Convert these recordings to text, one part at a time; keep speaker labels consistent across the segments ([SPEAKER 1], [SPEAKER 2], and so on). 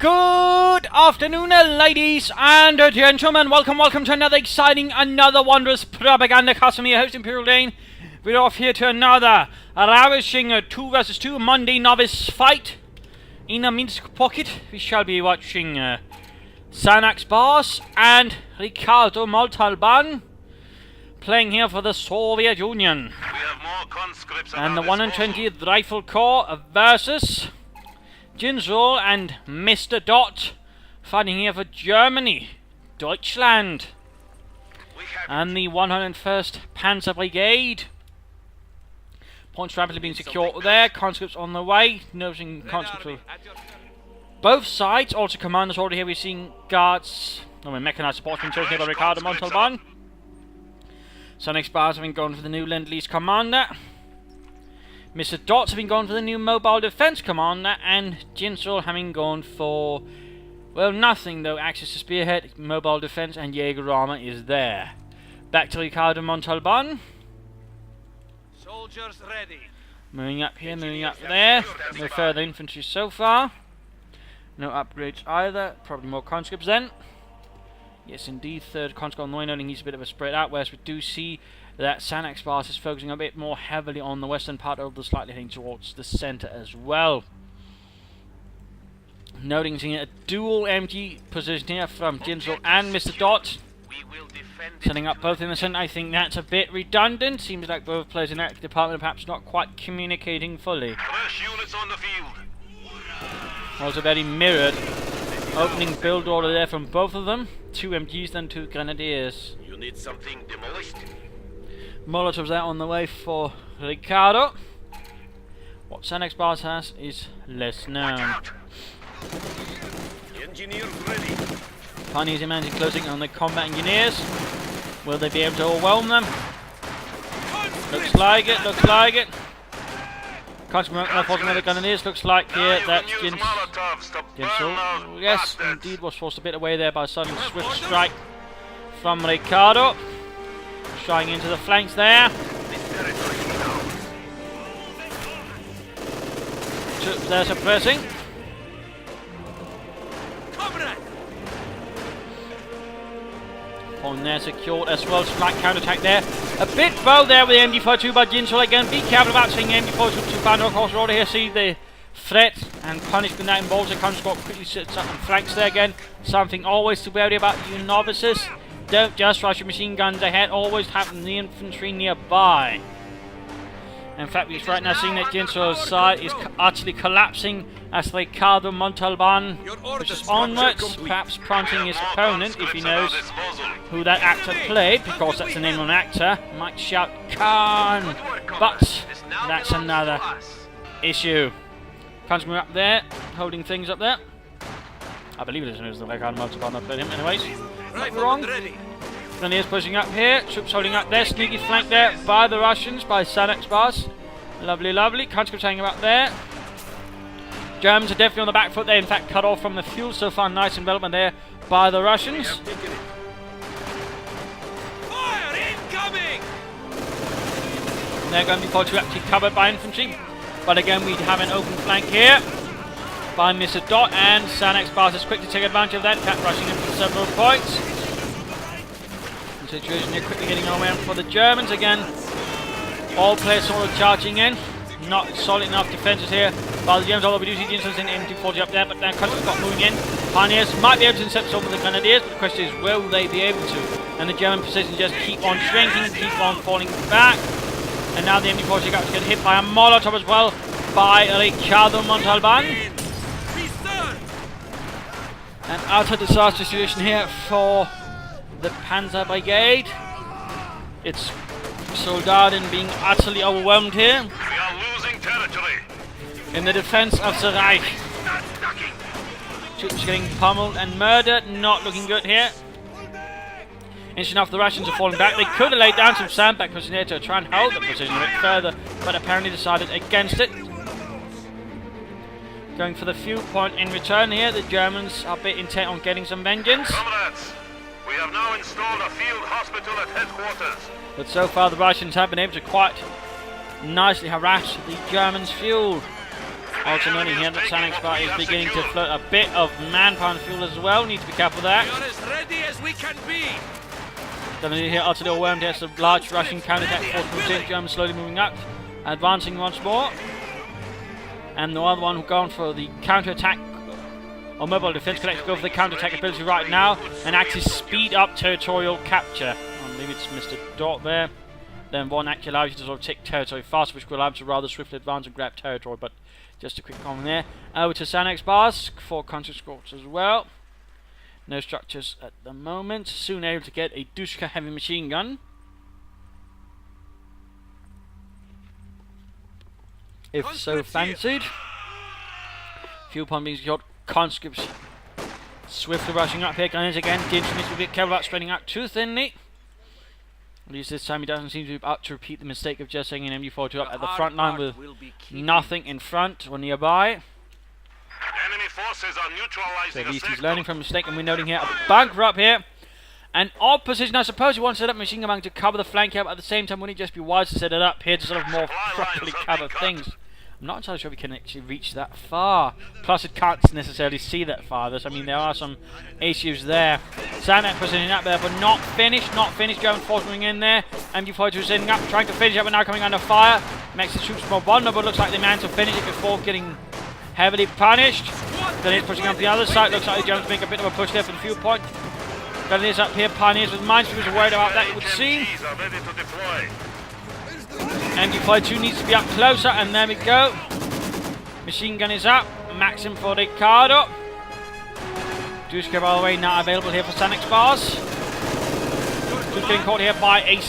[SPEAKER 1] Good afternoon, ladies and gentlemen. Welcome to another exciting, another wondrous Propagandacast from your host, Imperial Dane. We're off here to another ravishing 2 vs 2 Monday novice fight. In a Minsk pocket, we shall be watching Xanagas Boss and Ricardo Montalban playing here for the Soviet Union.
[SPEAKER 2] We have more conscripts
[SPEAKER 1] And the 120th Rifle Corps versus Jinsual and Mr. Dot fighting here for Germany, Deutschland. And the 101st Panzer Brigade. Points rapidly being secured there. Conscripts on the way. Noticing conscripts of both sides. Also commanders already here. We're seeing guards. Mechanized support being chosen here by Ricardo Montalban. Xanagas Bars having gone for the new Lend-Lease commander. Mr. Dots having gone for the new Mobile Defense Commander, and Jinsual having gone for, well, nothing though. Access to Spearhead, Mobile Defense, and Jaeger Armor is there. Back to Ricardo Montalban.
[SPEAKER 2] Soldiers ready.
[SPEAKER 1] Moving up here, moving up there. No further infantry so far. No upgrades either. Probably more conscripts then. Yes, indeed. Third conscript on the way, noting he's a bit of a spread out, whereas we do see that Xanagas Boss is focusing a bit more heavily on the western part of the slightly heading towards the center as well. Noting seeing a dual MG position here from Jinsual and Mr. Dot. Setting up both in the center. I think that's a bit redundant. Seems like both players in that department are perhaps not quite communicating fully.
[SPEAKER 2] Fresh units on the field.
[SPEAKER 1] Also very mirrored. Opening build order there from both of them. 2 MGs then 2 Grenadiers.
[SPEAKER 2] You need something demolished?
[SPEAKER 1] Molotovs out on the way for Ricardo. What Xanagas Boss has is less known.
[SPEAKER 2] Engineers ready.
[SPEAKER 1] Pioneers are managing closing on the combat engineers. Will they be able to overwhelm them? Looks like it, looks like it. Can't force another Grenadiers. Looks like here that's Jinsual. Yes, indeed was forced a bit away there by a sudden swift strike from Ricardo. Trying into the flanks there. Troops there suppressing. On there secured as well. Slight counter-attack there. A bit bold there with the MD42 by Jinsual again. Be careful about seeing the MD42 found across the road here. See the threat and punishment that involves. The counter squad quickly sits up and flanks there again. Something always to be wary about, you novices. Don't just rush your machine guns ahead, always have the infantry nearby. In fact, we're right now seeing that Jinsual's side is utterly collapsing as Ricardo Montalban pushes onwards, perhaps prompting his opponent, if he knows who that actor played, because that's the name of an actor, might shout Khan. But that's another issue. Khan's up there, holding things up there. I believe it is the Ricardo Montalban that played him, anyways. Not wrong. Grenadiers pushing up here. Troops holding up there. Sneaky flank there by the Russians, by Xanagas Boss. Lovely, lovely. Conscripts hanging up there. Germans are definitely on the back foot. They in fact cut off from the fuel so far. Nice envelopment there by the Russians.
[SPEAKER 2] Fire incoming!
[SPEAKER 1] They're going to be forced to actually covered by infantry. But again, we have an open flank here by Mr. Dot, and Xanagas Boss is quick to take advantage of that. In fact, rushing in from several points. The situation here quickly getting around for the Germans again. All players sort of charging in. Not solid enough defences here by the Germans, although we do see Jinsual's in MT40 up there, but now Country's got moving in. Pioneers might be able to intercept some of the Grenadiers, but the question is, will they be able to? And the German positions just keep on shrinking, keep on falling back. And now the MT40 got to get hit by a Molotov as well by Ricardo Montalban. An utter disaster situation here for the Panzer Brigade. It's Soldaten being utterly overwhelmed here.
[SPEAKER 2] We are losing territory.
[SPEAKER 1] In the defense of the Reich. Troops getting pummeled and murdered. Not looking good here. Interesting enough, the Russians are falling back. They could have laid down some sandbag position here to try and hold the position a bit further, but apparently decided against it. Going for the fuel point in return here. The Germans are a bit intent on getting some vengeance.
[SPEAKER 2] Comrades, we have now installed a field hospital at headquarters.
[SPEAKER 1] But so far the Russians have been able to quite nicely harass the Germans' fuel. Also noting here that Xanagas bar is beginning to float a bit of manpower and fuel as well. Need to be careful of that.
[SPEAKER 3] We are as ready as we can be.
[SPEAKER 1] Then we here Artillery Worm has a large Russian counterattack force moves in. Germans slowly moving up, advancing once more. And the other one who gone for the counterattack or mobile defense connects go for the counterattack ability right now and actually speed up territorial capture. I believe it's Mr. Dot there. Then one actually allows you to sort of take territory faster, which will allow you to rather swiftly advance and grab territory. But just a quick comment there. Over to Xanagas bars for counter escorts as well. No structures at the moment. Soon able to get a Dushka heavy machine gun. If so fancied. Fuel pump being secured. Conscripts swiftly rushing up here. Gunners again. Jinsual needs to be careful about spreading out too thinly. At least this time he doesn't seem to be about to repeat the mistake of just saying an MG42 up at the front line with nothing in front or nearby.
[SPEAKER 2] Enemy forces are neutralizing
[SPEAKER 1] So at
[SPEAKER 2] the
[SPEAKER 1] least he's
[SPEAKER 2] sector.
[SPEAKER 1] learning from a mistake, and we're noting here a bunker up here. An odd position. I suppose he wants to set up machine gun to cover the flank here, but at the same time, wouldn't it just be wise to set it up here to sort of more properly cover things? I'm not entirely sure we can actually reach that far. Plus, it can't necessarily see that far. I mean, there are some issues there. Xanagas positioning up there, but not finished. Not finished. German force moving in there. MG42 setting up, trying to finish it, but now coming under fire. Makes the troops more vulnerable. Looks like they managed to finish it before getting heavily punished. Then it's pushing up the other side. Looks like the Germans make a bit of a push there for the fuel point. Grenadiers up here. Pioneers with mines. He was worried about that, it would seem.
[SPEAKER 2] MGs are ready to deploy.
[SPEAKER 1] MG42 needs to be up closer, and there we go. Machine gun is up. Maxim for Ricardo. Dushka, by the way, not available here for Xanagas bars. Just getting caught here by a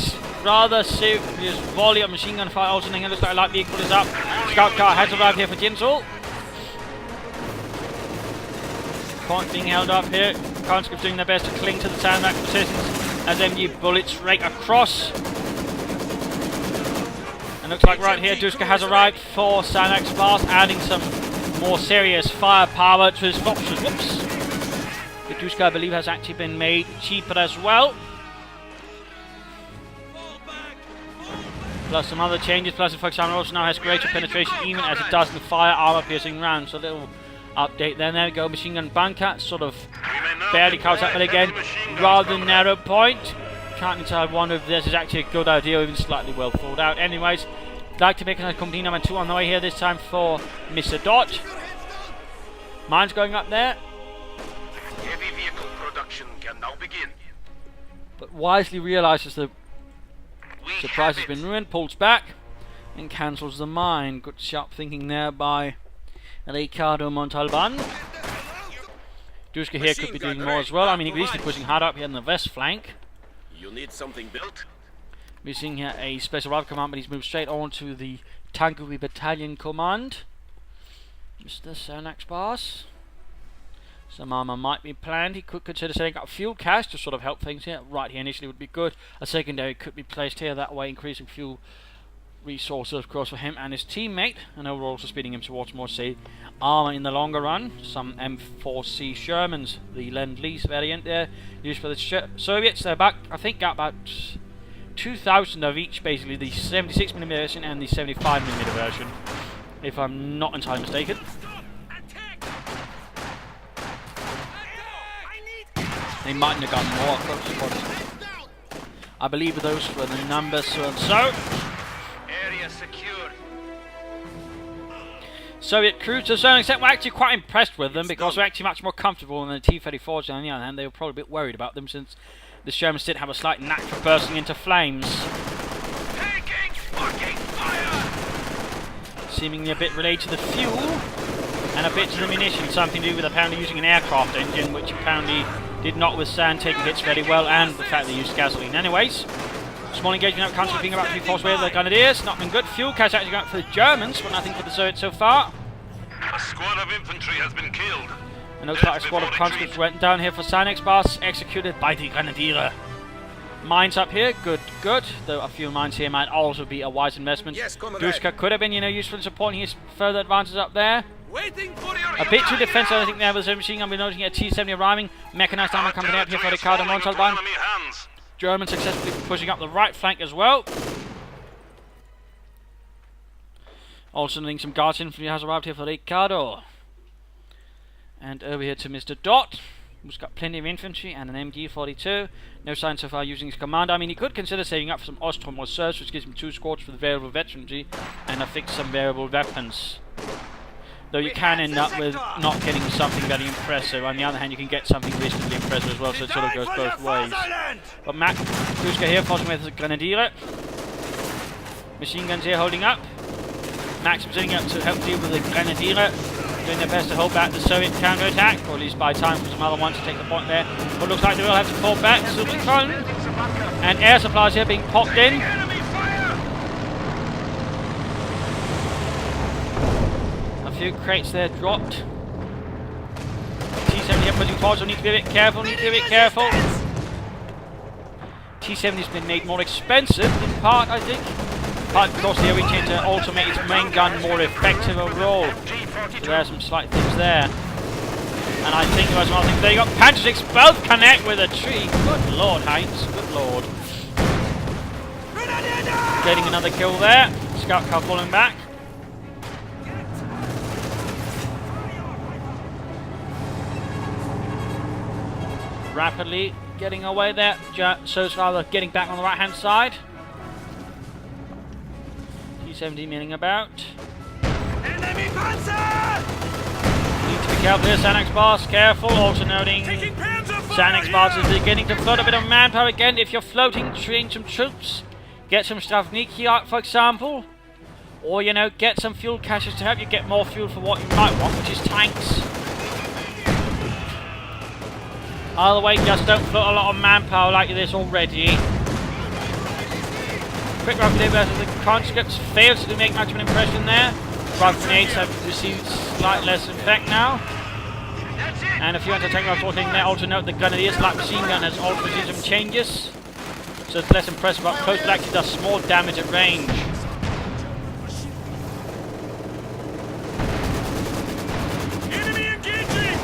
[SPEAKER 1] rather serious volley of machine gun fire. Also, looks like a light vehicle is up. Scout car has arrived here for Jinsual. Point being held up here. Conscripts doing their best to cling to the Xanagas positions as MG bullets rake across. And looks like right here Dushka has arrived for Xanagas bars, adding some more serious firepower to his options. Whoops. The Dushka, I believe, has actually been made cheaper as well. Plus some other changes. Plus, for example, also now has greater penetration, even as it does the fire armor piercing rounds. So a little update then. There we go. Machine gun bunker sort of barely covers up, but again, rather narrow point. Can't entirely wonder if this is actually a good idea or even slightly well thought out. Anyways, like to make a company number 2 on the way here, this time for Mr. Dot. Mines going up there.
[SPEAKER 2] Heavy vehicle production can now begin.
[SPEAKER 1] But wisely realizes the surprise has been ruined, pulls back, and cancels the mine. Good sharp thinking there by Ricardo Montalban. Dushka here could be doing more as well. I mean, he's pushing hard up here in the west flank.
[SPEAKER 2] You need something built?
[SPEAKER 1] We're seeing here a special rifle command, but he's moved straight on to the Tankery Battalion command. Mr. Xanagas bars. Some armor might be planned. He could consider setting up a fuel cache to sort of help things here. Right here initially would be good. A secondary could be placed here, that way increasing fuel resources, of course, for him and his teammate, and overall also speeding him towards more, say, armor in the longer run. Some M4C Shermans, the Lend-Lease variant there, used for the Soviets. They're back, I think, got about 2,000 of each, basically, the 76mm version and the 75mm version, if I'm not entirely mistaken. They mightn't have got more close, I believe those were the numbers, so.
[SPEAKER 2] Area secured.
[SPEAKER 1] Soviet crews, to a certain extent, we're actually quite impressed with them because we're actually much more comfortable than the T-34s. On the other hand, they were probably a bit worried about them since the Shermans did have a slight knack for bursting into flames.
[SPEAKER 2] Taking fucking fire!
[SPEAKER 1] Seemingly a bit related to the fuel and a bit to the munitions, something to do with apparently using an aircraft engine, which apparently did not withstand taking hits very well, and the fact they used gasoline. Anyways, small engagement up country being about to be forced with the Grenadiers. Not been good. Fuel cache actually going for the Germans, but nothing for the Soviets so far.
[SPEAKER 2] A squad of infantry has been killed.
[SPEAKER 1] And looks like a squad of conscripts went down here for Xanagas bars, executed by the Grenadier. Mines up here, good, good. Though a few mines here might also be a wise investment.
[SPEAKER 3] Yes,
[SPEAKER 1] Dushka could have been, useful in supporting his further advances up there.
[SPEAKER 3] Waiting for your
[SPEAKER 1] A bit too defensive, I think, there with the machine gun. We're noting a T-70 arriving. Mechanized armor company up here for Ricardo Montalban. Germans successfully pushing up the right flank as well. Also needing some guards infantry has arrived here for Ricardo. And over here to Mr. Dot, who's got plenty of infantry and an MG42. No sign so far using his commander. I mean, he could consider saving up for some Ostrom reserves, which gives him 2 squads for the variable veteranry and affix some variable weapons. Though you can end up with not getting something very impressive. On the other hand, you can get something reasonably impressive as well, so it sort of goes both ways. But Mac Duska here fighting with the Grenadier. Machine guns here holding up. Max sitting up to help deal with the Grenadier, doing their best to hold back the Soviet counter-attack, or at least buy time for some other ones to take the point there. But looks like they will have to fall back. Silverton and air supplies here being popped in. A few crates there dropped. T-70 here pushing forward, so need to be a bit careful, T-70 has been made more expensive, in part, I think. Part because the OE tend to also make its main gun more effective overall. So there are some slight things there. And I think there was one thing. There you go. Panzer both connect with a tree. Good lord, Heinz. Good lord. Getting another kill there. Scout car falling back. Rapidly getting away there. So it's rather getting back on the right hand side. T-70 milling about.
[SPEAKER 3] Enemy panzer!
[SPEAKER 1] Need to be careful here, Xanax bars, careful. Also noting Xanax bars is beginning to float a bit of manpower again. If you're floating, train some troops. Get some Stravniki out, for example. Or, you know, get some fuel caches to help you get more fuel for what you might want, which is tanks. Either way, just don't float a lot of manpower like this already. Quick round clear versus the conscripts fails to make much of an impression there. Frag grenades have received slight less effect now. And a few anti-tank rifles holding there. Also note the Grenadier's light machine gun has also received some changes. So it's less impressive up close, but actually does small damage at range.
[SPEAKER 3] Enemy engaging!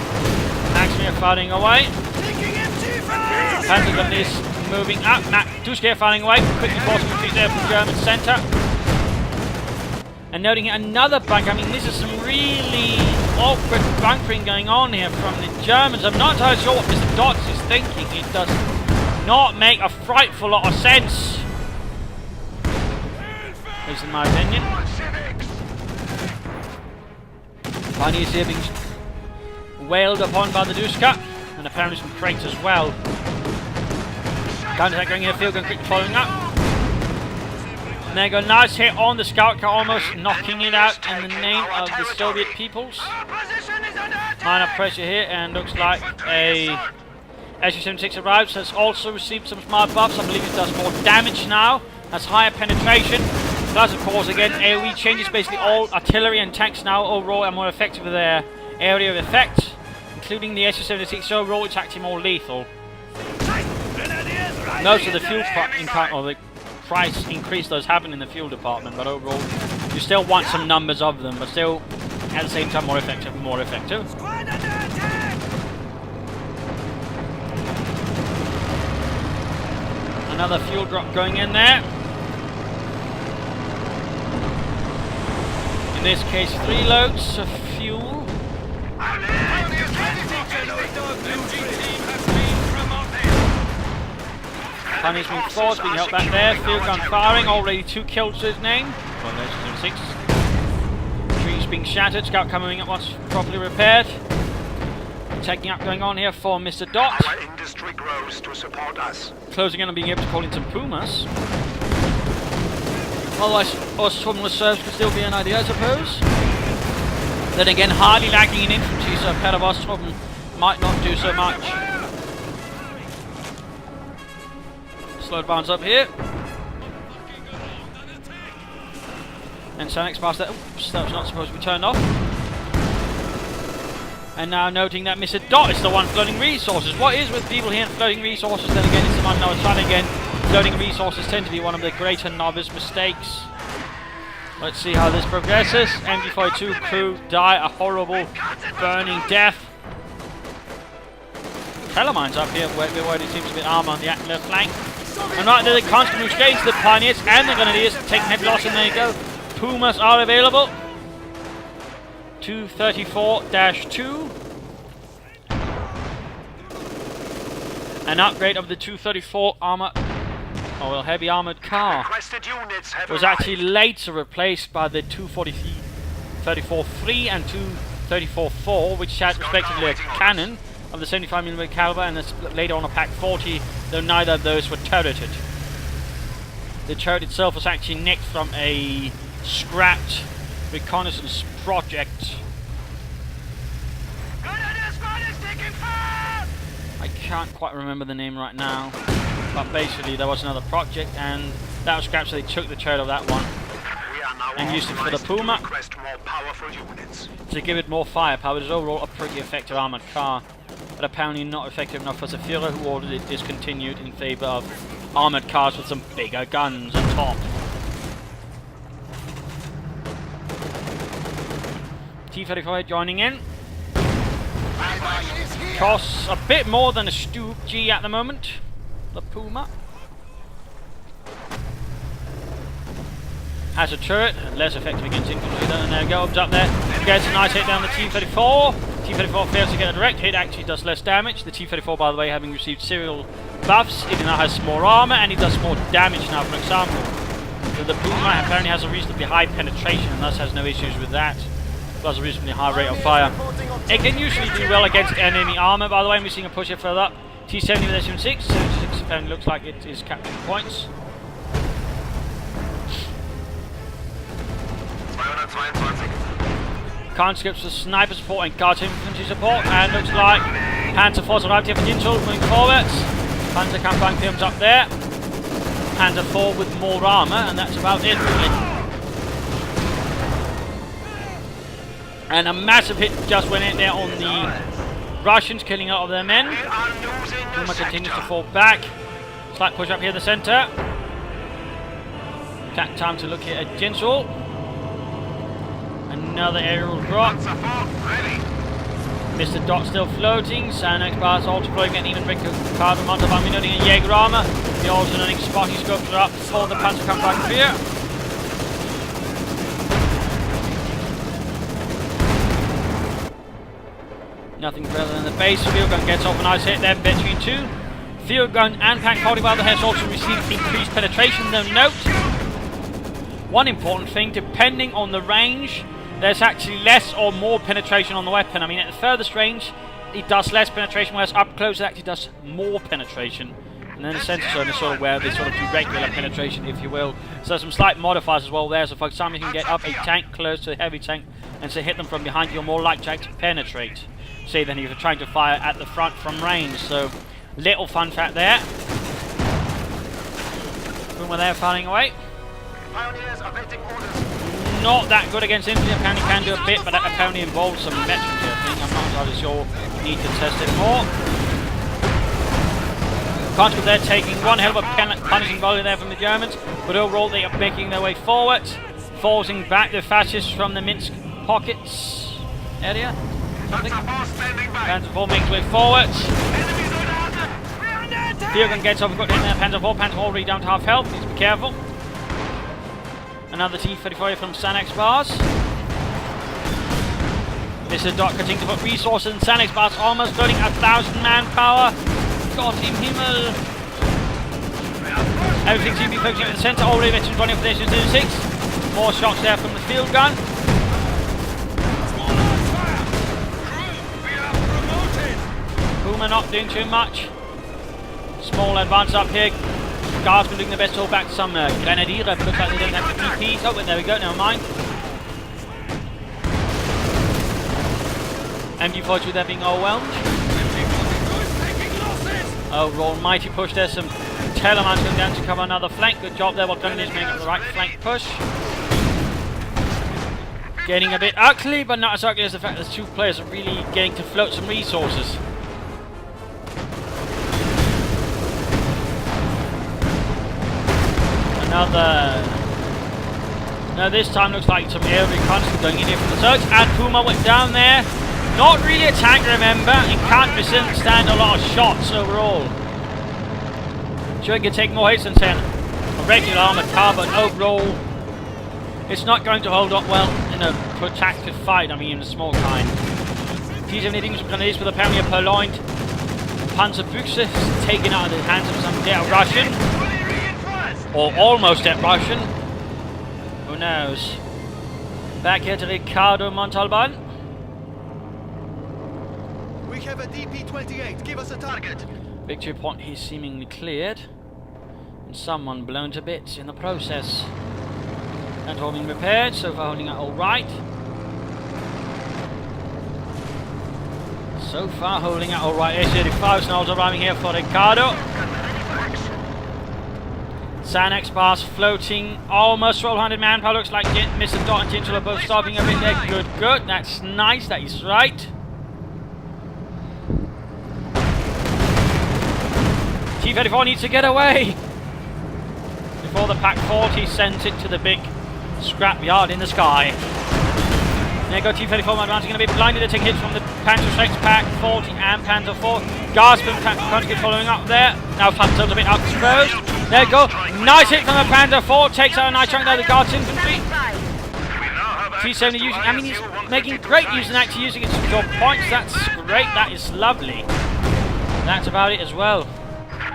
[SPEAKER 1] Maximir fighting away.
[SPEAKER 3] Taking MG5!
[SPEAKER 1] Panzer Grenadiers moving up. Mac Duske firing away. Quickly forcing retreat there from German centre. And noting another bunker. I mean, this is some really awkward bunkering going on here from the Germans. I'm not entirely sure what Mr. Dots is thinking. It does not make a frightful lot of sense. At least in my opinion. Pioneers here being wailed upon by the Duska. And apparently some crates as well. Counter-attack going here, field gun quickly following up. And there you go, nice hit on the scout car, almost knocking it out in the name of the Soviet peoples. Minor pressure here, and looks like a SU-76 arrives, has also received some smart buffs. I believe it does more damage now, has higher penetration. Plus, of course, again, AoE changes. Basically all artillery and tanks now overall are more effective with their area of effect, including the SU-76 overall, which is actually more lethal. Most of the fuel price increase does happen in the fuel department, but overall you still want some numbers of them, but still at the same time more effective. Another fuel drop going in there. In this case 3 loads of fuel. Punishment force being held back there. Field gun firing. Already 2 kills to his name. Well, there's 6. Trees being shattered. Scout coming up once properly repaired. Taking up going on here for Mr. Dot.
[SPEAKER 2] Our industry grows to support us.
[SPEAKER 1] Closing in on being able to call in some Pumas. Otherwise, Ostrom reserves could still be an idea, I suppose. Then again, hardly lacking in infantry, so a pair of Ostrom might not do so much. Slow advance up here. And Xanax past that. Oops, that was not supposed to be turned off. And now noting that Mr. Dot is the one floating resources. What is with people here and floating resources? Then again, it's the unknown sign again. Floating resources tend to be one of the greater novice mistakes. Let's see how this progresses. MG42 crew die a horrible burning death. Telemine's up here where it seems to be armor on the left flank. And right there, the conscript who's getting to the Pioneers and the Grenadiers taking heavy loss, and there you go. Pumas are available. 234-2. An upgrade of the 234 armor, heavy armored car
[SPEAKER 2] Requested units have
[SPEAKER 1] was
[SPEAKER 2] arrived.
[SPEAKER 1] actually later replaced by the 234-3 and 234-4, which had respectively a cannon of the 75mm caliber and later on a Pak-40, though neither of those were turreted. The turret itself was actually nicked from a scrapped reconnaissance project. I can't quite remember the name right now, but basically there was another project and that was scrapped, so they took the turret of that one
[SPEAKER 2] We are now
[SPEAKER 1] and used it for the
[SPEAKER 2] authorized to
[SPEAKER 1] Puma
[SPEAKER 2] request more powerful units.
[SPEAKER 1] to give it more firepower. It is overall a pretty effective armoured car, but apparently not effective enough for the Führer, who ordered it discontinued in favour of armoured cars with some bigger guns on top. T-35 joining in. Costs a bit more than a Stoop G at the moment. The Puma has a turret, less effective against infantry though, and there goes up there. Gets a nice hit down the T-34. T-34 fails to get a direct hit, actually does less damage. The T-34, by the way, having received serial buffs, it now has more armor and it does more damage now, for example. So the Puma apparently has a reasonably high penetration and thus has no issues with that. Plus a reasonably high rate of fire. It can usually do well against enemy armor, by the way, and we're seeing a push here further up. T-70 with S-76. 76 apparently looks like it is capturing points.
[SPEAKER 2] 222.
[SPEAKER 1] Conscripts for sniper support and guard infantry support, and looks like Panzer Force arrived here for Jinsual, moving forwards. Panzer Kampfwagen firms up there. Panzer 4 with more armor, and that's about it really. And a massive hit just went in there on the Russians, killing a lot of their men.
[SPEAKER 2] We are losing the
[SPEAKER 1] Puma continues to
[SPEAKER 2] sector.
[SPEAKER 1] fall back. Slight push up here in the centre. Attack time to look here at Jinsual. Another aerial drop.
[SPEAKER 2] Panzer 4 ready.
[SPEAKER 1] Mr. Dot still floating. Xanagas bars all deploying an even Ricardo Montalban loading and Jaeger armour. The also running spotting scopes are up for the Panzer Kampfwagen here. Nothing further than the base. Field gun gets off a nice hit there between two. Field gun and Pak-40 by the has also received increased penetration, though note one important thing, depending on the range, there's actually less or more penetration on the weapon. I mean, at the furthest range, it does less penetration, whereas up close it actually does more penetration. And then the center zone is sort of where they sort of do regular penetration, if you will. So there's some slight modifiers as well there. So for example, you can get up a tank close to a heavy tank and so hit them from behind, you're more likely to penetrate. See, than if you're trying to fire at the front from range. So little fun fact there. Puma there firing away.
[SPEAKER 2] Pioneers awaiting orders.
[SPEAKER 1] Not that good against infantry. Apparently can do a bit, but that apparently involves some veterans here, I think. I'm not entirely sure. Need to test it more. Conscript there taking one hell of a punishing volley there from the Germans, but overall they are making their way forward, forcing back the fascists from the Minsk pockets area. Something.
[SPEAKER 2] Panzer 4 standing by.
[SPEAKER 1] Panzer 4 makes way forward.
[SPEAKER 2] Enemies under.
[SPEAKER 3] We're under attack!
[SPEAKER 1] Field gun gets off, got in there. Panzer 4 already down to half health. Needs to be careful. Another T-34 from Xanagas bars. Mr. Dot continuing to put resources in Xanagas bars, almost loading 1,000 manpower. Gott im Himmel. Everything seems to be focusing at the centre. Already veterans running for Nation 06. More shots there from the field gun. Puma not doing too much. Small advance up here. Guardsmen doing their best to hold back some Grenadier, but looks like they don't have the TPs. Oh, but there we go, never mind. MG42 there being overwhelmed. Oh, roll mighty push there. Some Telemans going down to cover another flank. Good job there. What Gunnery is making up the right flank push. Getting a bit ugly, but not as ugly as the fact that the two players are really getting to float some resources. Another. Now this time looks like some air reconnaissance going in here from the search, and Puma went down there. Not really a tank, remember. It can't withstand a lot of shots overall. Sure, it can take more hits than 10. A regular armoured car, but overall It's not going to hold up well in a protracted fight, I mean in a small kind. T-70 grenades with apparently a purloined Panzerbüchse taken out of the hands of some dead Russian. Or almost dead Russian. Who knows? Back here to Ricardo Montalban.
[SPEAKER 4] We have a DP-28. Give us a target.
[SPEAKER 1] Victory point is seemingly cleared. And someone blown to bits in the process. And all being repaired, so far holding out alright. So far holding out alright. S-35 now arriving here for Ricardo. Xanagas bars floating, almost 1200 manpower. Looks like Mr. Dot and Jinsual are both stopping a bit there. Good, good. That's nice. That is right. T-34 needs to get away before the Pack 40 sends it to the big scrapyard in the sky. There you go, T-34 advancing, going to be blinded. They're taking hits from the Panzer 6, Pack 40 and Panzer 4. Guardsman conjugate following up there. Now Panzer's a bit exposed. There you go. Nice hit from the Panzer 4. Takes out a nice chunk there, the Guards infantry. T-70 using, I mean, he's making great use of that, using it to score points. That's great. That is lovely. That's about it as well.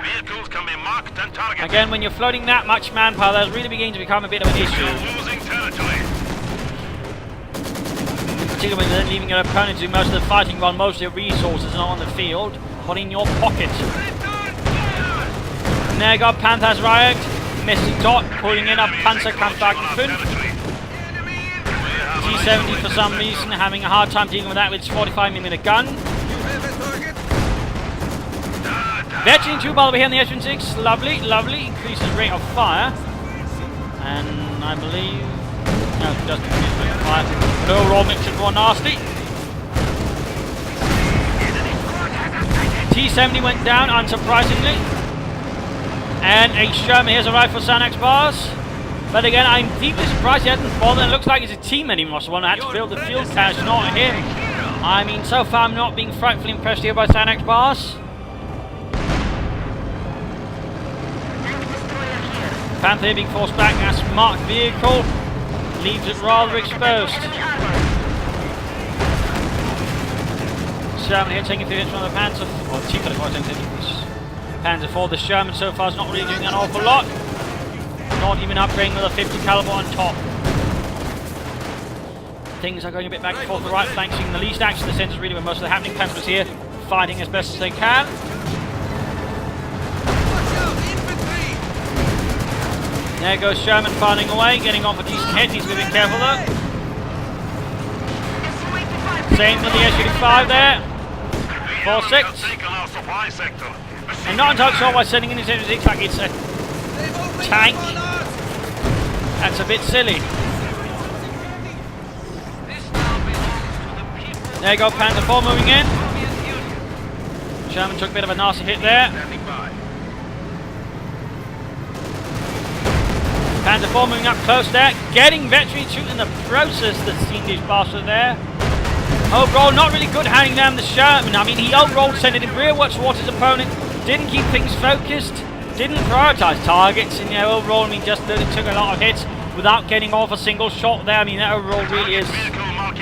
[SPEAKER 2] Vehicles can be marked and targeted.
[SPEAKER 1] Again, when you're floating that much manpower, that's really beginning to become a bit of an issue.
[SPEAKER 2] Losing territory.
[SPEAKER 1] Particularly when you're leaving your opponent to do most of the fighting while most of your resources are not on the field, but in your pocket. And there you go, Panther's riot. Mr. Dot pulling in a Panzerkampfwagen 5. T-70 for some reason having a hard time dealing with that with its 45mm gun. Veteran 2 by the way here in the S-6. Lovely, lovely. Increases rate of fire. And I believe... no, it doesn't increase rate of fire. But overall makes it more nasty. T-70 went down, unsurprisingly. And a Sherman here's arrived for Xanagas bars. But again, I'm deeply surprised he hasn't bothered. It looks like it's a team anymore, so one had to build the field cache, not him. I mean, so far I'm not being frightfully impressed here by Xanagas bars. Panther being forced back as marked vehicle. Leaves it rather exposed. Sherman here taking 3 hits from the Panther. Or T-34 taking 3 hits. Panzer 4, the Sherman so far is not really doing an awful lot. Not even upgrading with a 50 caliber on top. Things are going a bit back and forth. The right flank seeing the least action. The centre is really where most of the happening. Panthers here fighting as best as they can. There goes Sherman firing away, getting off a decent hit. Needs to be a bit careful though. Same with the S-35 there. 4-6. And not entirely sure why sending in his S-6 like it's a tank. That's a bit silly. There you go, Panther 4 moving in. Sherman took a bit of a nasty hit there. Panzer 4 moving up close there, getting veteran 2 in the process. The Swedish bastard there. Overall, not really good handing down the Sherman. I mean, he overall sent it in rearward towards his opponent, didn't keep things focused, didn't prioritise targets, and overall, I mean, just took a lot of hits without getting off a single shot there. I mean, that overall really is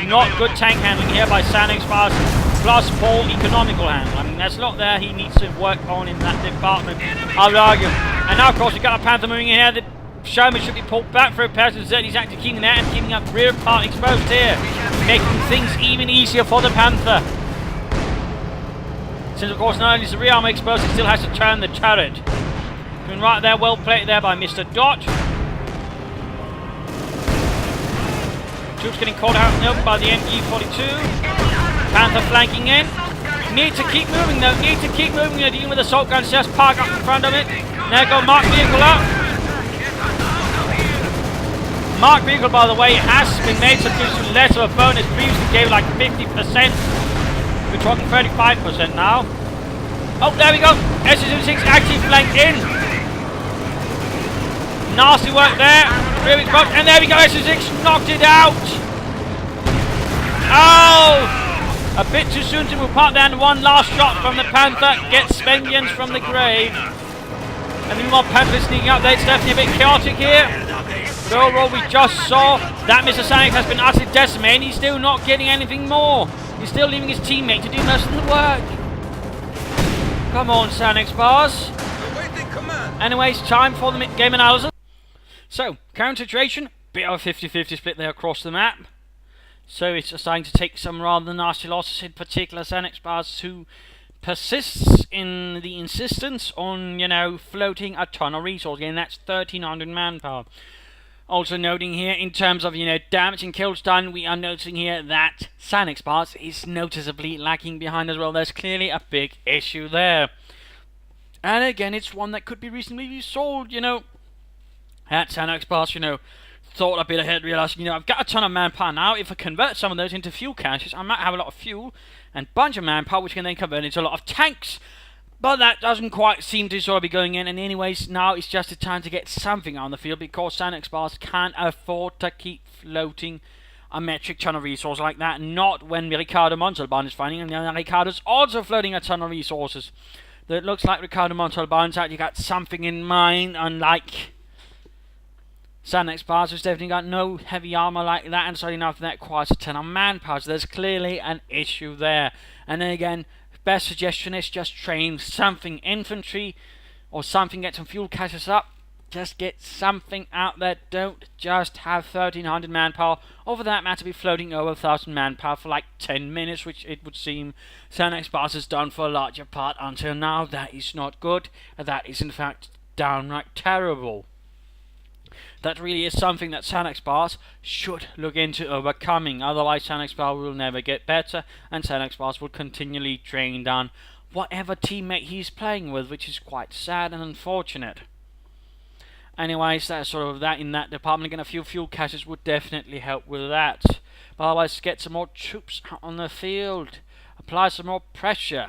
[SPEAKER 1] not good tank handling here by Xanagas bars, plus poor economical handling. I mean, there's a lot there he needs to work on in that department, I would argue. And now, of course, we've got a Panther moving in here. The Sherman should be pulled back for repairs. He's actually keeping that and keeping up rear part exposed here, making things even easier for the Panther. Since of course not only is the rear armor exposed, it still has to turn the turret. Doing right there, well played there by Mr. Dot. Troops getting caught out in the open by the MG-42. Panther flanking in. Need to keep moving though, need to keep moving. They're dealing with assault guns, just park up in front of it. There go marked vehicle up. Marked vehicle, by the way, has been made to do less of a bonus. Previously gave like 50%. We're talking 35% now. Oh, there we go. S-6 active flank in. Nasty work there. And there we go. S-6 knocked it out. Oh! A bit too soon to move part there. And one last shot from the Panther gets vengeance from the grave. And meanwhile, Panther sneaking up there. It's definitely a bit chaotic here. But overall, we just saw that Mr. Xanagas has been utterly decimated. He's still not getting anything more. He's still leaving his teammate to do most of the work. Come on, Xanagas bars. Anyways, time for the game analysis. So, current situation, bit of a 50-50 split there across the map. So it's starting to take some rather nasty losses, in particular Xanagas bars, who persists in the insistence on, you know, floating a ton of resource. Again, that's 1,300 manpower. Also noting here, in terms of, you know, damage and kills done, we are noticing here that Xanagas bars is noticeably lacking behind as well. There's clearly a big issue there. And again, it's one that could be reasonably solved, you know. At Xanagas bars, you know, thought a bit ahead, realising, you know, I've got a ton of manpower now. If I convert some of those into fuel caches, I might have a lot of fuel and bunch of manpower, which can then convert into a lot of tanks. But that doesn't quite seem to sort of be going in. And anyways, now it's just a time to get something on the field, because Xanagas bars can't afford to keep floating a metric ton of resources like that. Not when Ricardo Montalban is finding, and Ricardo's also floating a ton of resources. It looks like Ricardo Montalban's actually got something in mind, unlike Xanagas bars, who's definitely got no heavy armor like that, and starting after that quite a ton of manpower. So there's clearly an issue there. And then again, best suggestion is just train something infantry or something, get some fuel caches up. Just get something out there. Don't just have 1,300 manpower, or for that matter be floating over 1,000 manpower for like 10 minutes, which it would seem Xanagas bars has done for a larger part until now. That is not good. That is in fact downright terrible. That really is something that Xanagas bars should look into overcoming. Otherwise, Xanagas bars will never get better, and Xanagas bars will continually train down whatever teammate he's playing with, which is quite sad and unfortunate. Anyways, that's sort of that in that department. Again, a few fuel caches would definitely help with that. But otherwise, get some more troops out on the field. Apply some more pressure.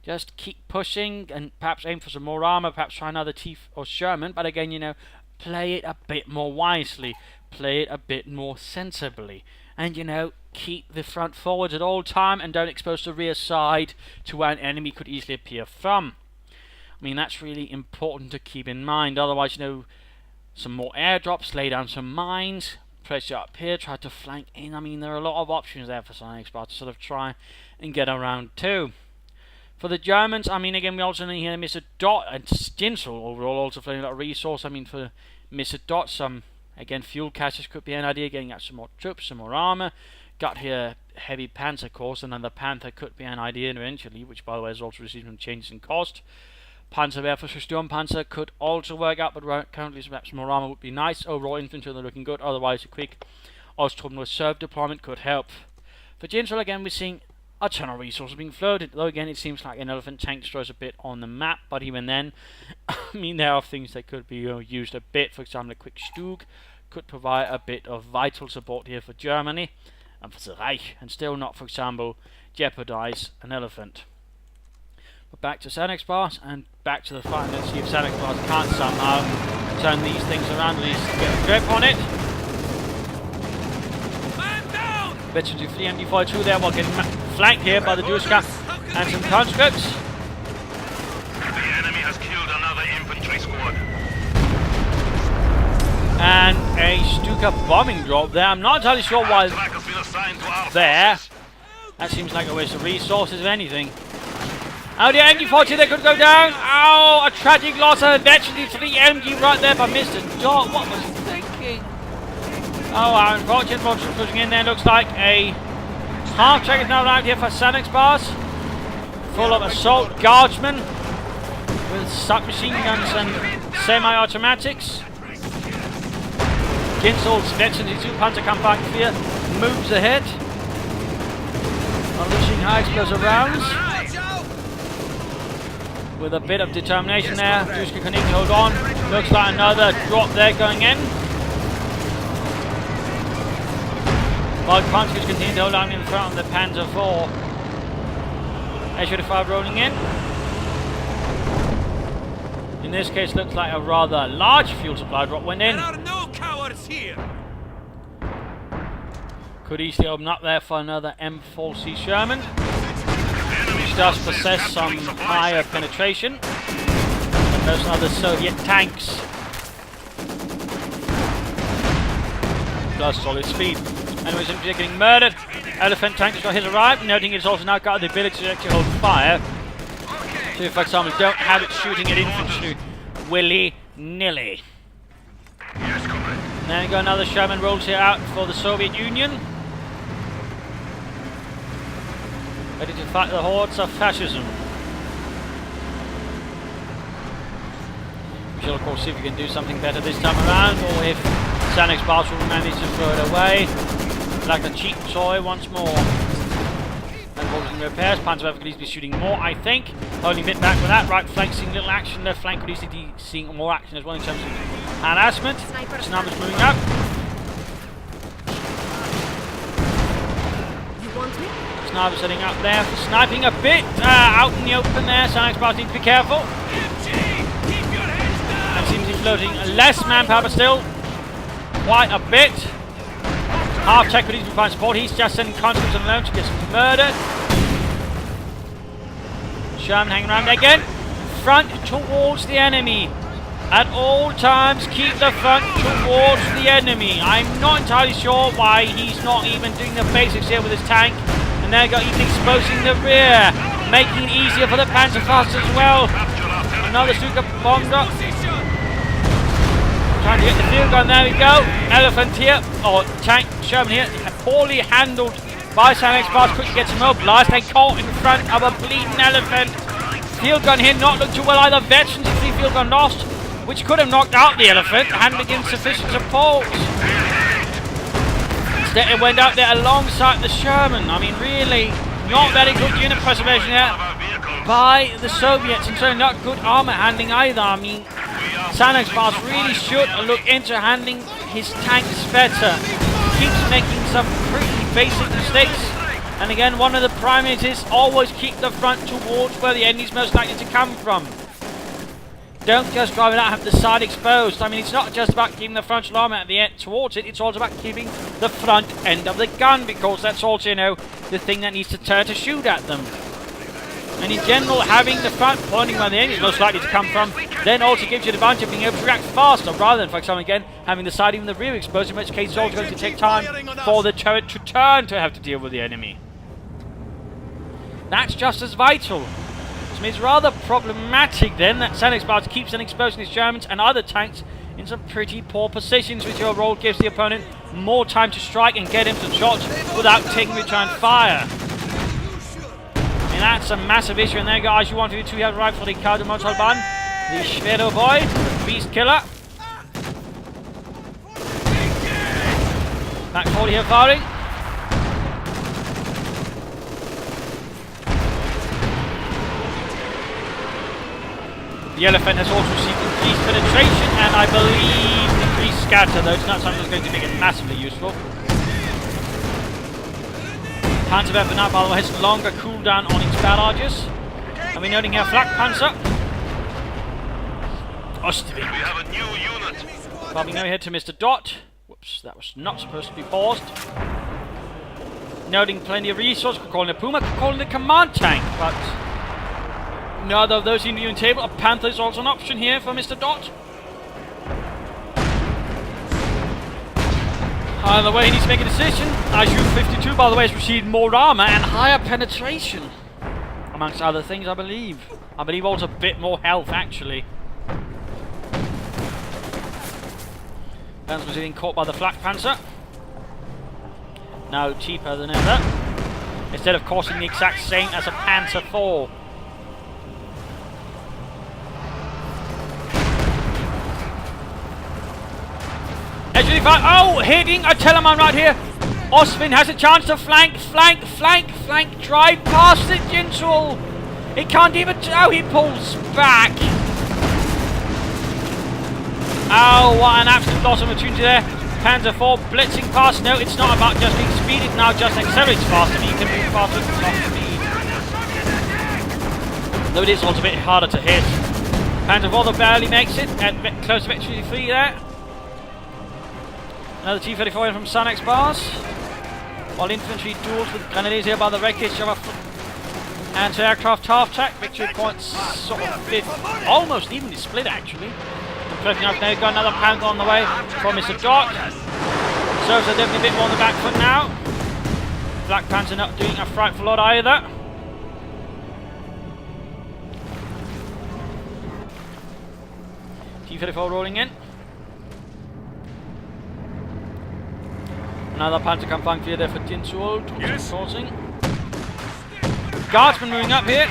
[SPEAKER 1] Just keep pushing, and perhaps aim for some more armor. Perhaps try another T or Sherman. But again, you know, play it a bit more wisely, play it a bit more sensibly, and, you know, keep the front forwards at all time, and don't expose the rear side to where an enemy could easily appear from. I mean, that's really important to keep in mind. Otherwise, you know, some more airdrops, lay down some mines, pressure up here, try to flank in. I mean, there are a lot of options there for Xanagas bars to sort of try and get around too. For the Germans, I mean, again, we also need here Mr. Dot and Jinsual overall also floating a lot of resource. I mean, for Mr. Dot, some, again, fuel caches could be an idea, getting out some more troops, some more armor. Got here heavy Panzer course, and then the Panther could be an idea eventually, which, by the way, has also received some changes in cost. Panzerwerfer for Sturmpanzer could also work out, but currently perhaps more armor would be nice. Overall, infantry are looking good. Otherwise, a quick Ostrom reserve deployment could help. For Jinsual, again, we're seeing a ton of resources being floated, though again it seems like an elephant tank destroys a bit on the map, but even then, I mean, there are things that could be used a bit. For example, a quick Stug could provide a bit of vital support here for Germany and for the Reich, and still not, for example, jeopardize an elephant. But back to Xanagas bars, and back to the fight. Let's see if Xanagas bars can't somehow turn these things around, at least get a grip on it. Veteran to free MD42 there, while getting flanked here by the Duschka and some conscripts.
[SPEAKER 2] The enemy has killed another infantry squad.
[SPEAKER 1] And a Stuka bombing drop there. I'm not entirely sure why there. That seems like a waste of resources, if anything. Oh, the MG40 there could go down. Oh, a tragic loss of veteran to the MG right there by Mr. Dot. What was he thinking? Oh, our unfortunate monster pushing in there. Looks like a half track is now around here for Xanagas bars, full of assault guardsmen with submachine guns and semi-automatics. Jinsual's veteran T2 Panzerkampfwagen 4 moves ahead, unleashing high explosive rounds with a bit of determination there. Duschka can even hold on. Looks like another drop there going in. While conscripts continue to hold on in front of the Panzer IV. H-35 rolling in. In this case, looks like a rather large fuel supply drop went in.
[SPEAKER 3] There are no cowards here.
[SPEAKER 1] Could easily open up there for another M4C Sherman, which does possess some higher penetration than those other Soviet tanks. plus solid speed. Anyways, they're getting murdered. Elephant tank has got his arrive, noting it's also now got the ability to actually hold fire. So, for example, don't have it shooting at infantry willy-nilly.
[SPEAKER 2] Yes, comrade.
[SPEAKER 1] Then we got another Sherman rolls here out for the Soviet Union. Ready to fight the hordes of fascism. We shall of course see if we can do something better this time around, or if Xanagas Bars will manage to throw it away like a cheap toy once more. And holding repairs, Panzer could easily be shooting more, I think. Only bit back with that, right flank seeing little action, left flank could easily be seeing more action as well in terms of harassment. Snipers moving up. Snipers setting up there for sniping a bit out in the open there. Xanagas Bars need to be careful. And seems to be floating less manpower, but still quite a bit. Half tech could easily find support. He's just sending conscripts alone to get some murdered. Sherman hanging around again. Front towards the enemy. At all times, keep the front towards the enemy. I'm not entirely sure why he's not even doing the basics here with his tank. And there you go, he's exposing the rear, making it easier for the Panzerfaust as well. Another Stuka bomber. Trying to get the field gun, there we go. Elephant here, or tank, Sherman here, poorly handled by Xanagas Bars, quickly gets immobilized, they caught in front of a bleeding elephant. Field gun here not looked too well either. Veterans if the field gun lost, which could have knocked out the elephant, handling insufficient support. Instead it went out there alongside the Sherman. I mean really, not very good unit preservation here by the Soviets, and so not good armor handling either. I mean, Xanagas Bars really should look into handling his tanks better. Keeps making some pretty basic mistakes. And again, one of the primaries is always keep the front towards where the enemy's most likely to come from. Don't just drive it out, have the side exposed. I mean, it's not just about keeping the frontal armor at the end towards it, it's also about keeping the front end of the gun, because that's also, you know, the thing that needs to turn to shoot at them. And in general, having the front pointing where the enemy is most likely to come from then also gives you the advantage of being able to react faster, rather than, for example, again, having the side even the rear exposed, in which case it's also going to take time for the turret to turn to have to deal with the enemy. That's just as vital. So it's rather problematic then that Xanagas Bars keeps on exposing his Germans and other tanks in some pretty poor positions, which overall gives the opponent more time to strike and get him some shots without taking return fire. And that's a massive issue. And there you go, as you want to do, you have right for Ricardo Montalban, the Schwedo boy, the beast killer. Back 40 here firing. The elephant has also seen increased penetration and I believe increased scatter, though it's not something that's going to make it massively useful. Panzerwehr now, by the way, has longer cooldown on its barrages. And we're noting here Flak Panzer. Ostwind.
[SPEAKER 2] We have a new unit.
[SPEAKER 1] Bobbing over here to Mr. Dot. Whoops, that was not supposed to be paused. Noting plenty of resource, could call it a Puma, could call it a command tank, but neither of those in the unit table. A Panther is also an option here for Mr. Dot. Either way, he needs to make a decision. ISU-52, by the way, has received more armor and higher penetration, amongst other things, I believe. I believe also a bit more health, actually. Panzer was being caught by the Flak Panzer. Now cheaper than ever. Instead of costing the exact same as a Panzer IV. Oh, hitting a Telemann right here. Ostwind has a chance to flank, drive past it, Jinsual. He can't even, oh, he pulls back. Oh, what an absolute loss of opportunity there. Panzer IV blitzing past. No, it's not about just being speed, it now just accelerates faster. You can move faster with top speed. Though it is also a bit harder to hit. Panzer IV barely makes it, at close to victory 3 there. Another T-34 from Xanagas Bars. While infantry duels with grenadiers here by the wreckage of a anti-aircraft half-track. Victory points sort of bit, almost evenly split actually. And now we've got another Panther on the way from Mr. Dot. Serves are definitely a bit more on the back foot now. Black Panther not doing a frightful lot either. T-34 rolling in. Another Panther come flank clear there for Jinsual.
[SPEAKER 3] Yes.
[SPEAKER 1] Crossing. Guardsman moving up here.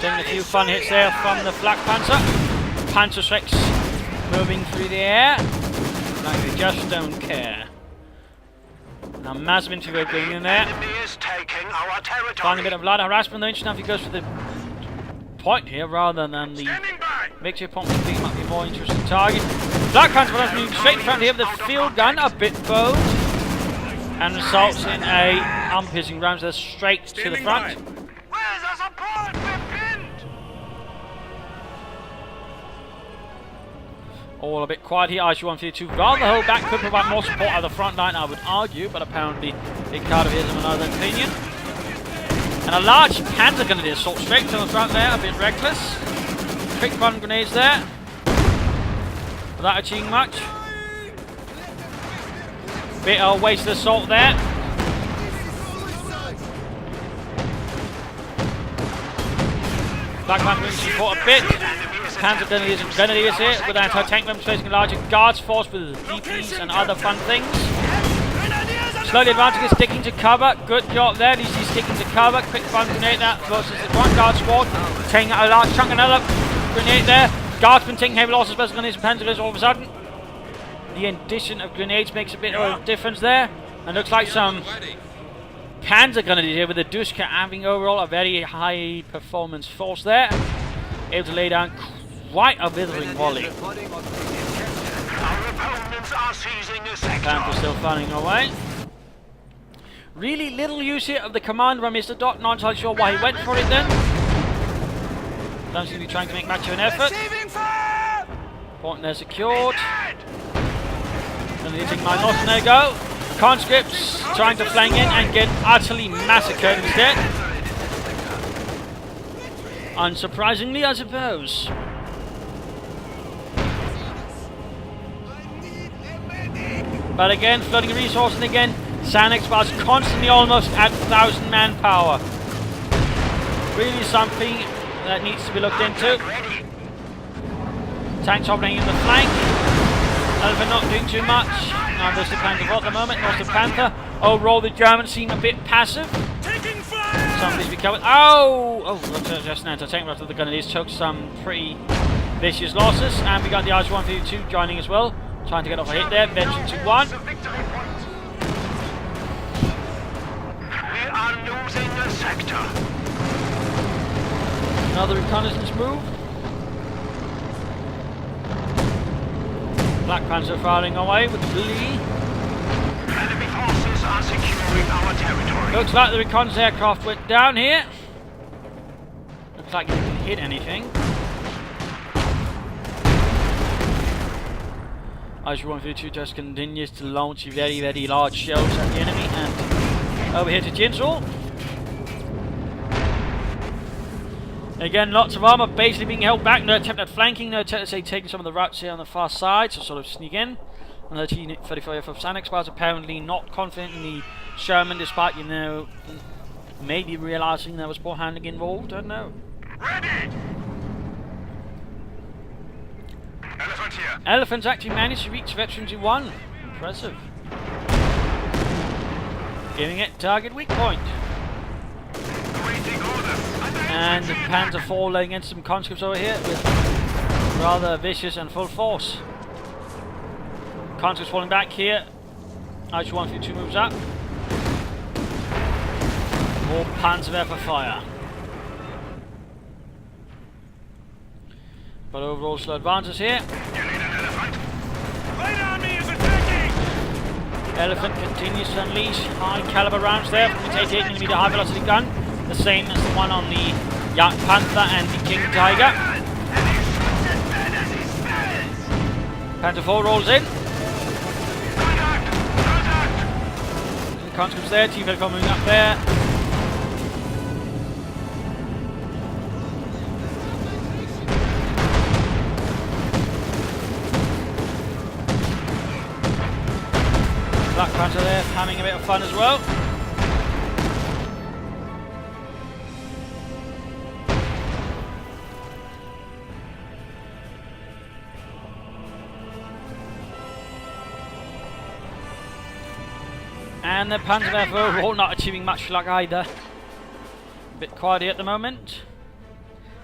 [SPEAKER 1] Taking a few fun hits there from the Black Panther. Panther Rex moving through the air. Like they just don't care. Now massive interview going in there. Finding a bit of light harassment though. Interesting if he goes for the point here rather than the victory point. It might be a more interesting target. Black Panther moving straight in front here with the field gun, a bit bowed. And results in a arm-piercing round there straight to the front.
[SPEAKER 2] Where's our support? We're pinned!
[SPEAKER 1] All a bit quiet here. IC-152 rather hold back, could provide more support at the front line, I would argue, but apparently Ricardo has another opinion. And a large Panther grenade assault straight to the front there, a bit reckless. Quick run grenades there, without achieving much. Bit of wasted assault there. Black Panther support a bit. Panther grenadiers and grenadiers here with anti-tank weapons facing a larger guards force with DPs and other fun things. Slowly advancing and sticking to cover. Good job there. At least he's sticking to cover. Quick fun grenade that versus the one guard squad. Taking a large chunk, another grenade there. Guardsman taking heavy losses, special grenades and Panther all of a sudden. The addition of grenades makes a bit of a difference there. And looks like some Panzer grenadiers here with the Duska having overall a very high performance force there. Able to lay down quite a withering volley.
[SPEAKER 2] Our opponents are seizing a sector.
[SPEAKER 1] Panther still firing away. Really little use here of the command by Mr. Dot. Not entirely sure why he went for it then. Don't seem to be trying to make much of an effort. Point there secured. And hitting my loss, and there you go. Conscripts trying to flank in and get utterly massacred instead. Unsurprisingly, I suppose. But again, flooding resource, and again, Xanagas was constantly almost at 1,000 manpower. Really something that needs to be looked into. Tanks operating in the flank. Elephant not doing too much. Now there's the Panther at the moment, not the Panther. Overall, the Germans seem a bit passive.
[SPEAKER 3] Taking fire!
[SPEAKER 1] Somebody's recovered. Oh! Oh, just an anti-tank after the Grenadiers took some pretty vicious losses. And we got the IC-152 joining as well. Trying to get off a hit there. Venture 2-1.
[SPEAKER 2] We are losing a sector.
[SPEAKER 1] Another reconnaissance move. Black Panther firing away with glee.
[SPEAKER 2] Enemy forces are securing our territory.
[SPEAKER 1] Looks like the reconnaissance aircraft went down here. Looks like it didn't hit anything. IC-152 just continues to launch very, very large shells at the enemy. And over here to Jinsual. Again, lots of armor basically being held back. No attempt at flanking, no attempt at say taking some of the routes here on the far side, so sort of sneak in. Another T-34 of Xanagas was apparently not confident in the Sherman, despite, you know, maybe realizing there was poor handling involved. I don't know.
[SPEAKER 2] Ready! Elephant here.
[SPEAKER 1] Elephants actually managed to reach Veterans in 1. Impressive. Giving it target weak point.
[SPEAKER 2] Awaiting order.
[SPEAKER 1] And the Panther fall laying into some conscripts over here with rather vicious and full force. Conscripts falling back here. IC-152 moves up. More Panther there for fire. But overall slow advances here.
[SPEAKER 2] You need an elephant?
[SPEAKER 3] Light Army is attacking!
[SPEAKER 1] Elephant continues to unleash high caliber rounds there from its 88mm high velocity gun. The same as the one on the Young Panther and the King Tiger. Panther 4 rolls in. The conscripts there, T-34 moving up there. Panther there having a bit of fun as well. And the Panther therefore overall not achieving much luck either. A bit quiet at the moment.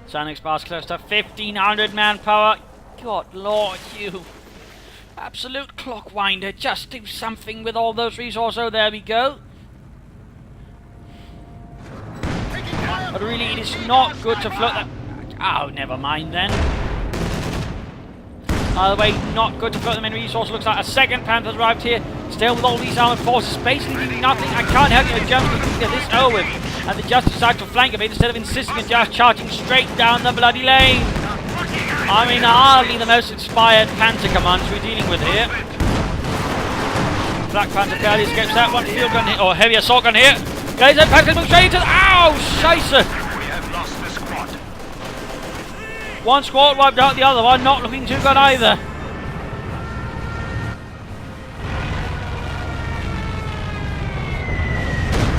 [SPEAKER 1] Xanagas bars close to 1500 manpower. God lord, you absolute clockwinder. Just do something with all those resources. Oh, there we go. But really, it is not good to float that. Oh, never mind then. Either way, not good to float them in resource. Looks like a second Panther's arrived here. Still with all these armored forces, basically doing nothing. I can't help you, Germans to get this over with. And they just decide to flank a bit instead of insisting on just charging straight down the bloody lane. I mean, hardly the most inspired Panther commands we're dealing with here. Black Panther barely escapes that. One field gun here, or heavy assault gun here. Guys, that Panther moves straight into the. Ow! Scheisse!
[SPEAKER 2] We have lost the squad.
[SPEAKER 1] One squad wiped out, the other one not looking too good either.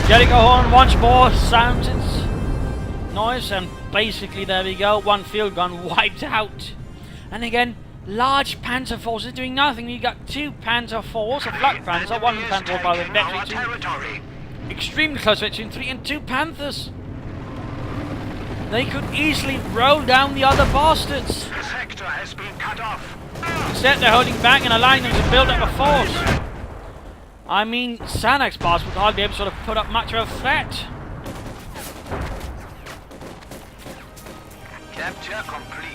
[SPEAKER 1] Jericho horn once more sounds its noise, and basically there we go, one field gun wiped out. And again, large Panther forces doing nothing. You got two Panther force, a Flak Panther, one Panther force by the veteran, two extremely close between 3 and 2 Panthers. They could easily roll down the other bastards.
[SPEAKER 2] The sector has been cut off.
[SPEAKER 1] Instead they're holding back and allowing them to build up a force. I mean, Xanagas bars would hardly be able to sort of put up much of a threat.
[SPEAKER 2] Capture complete.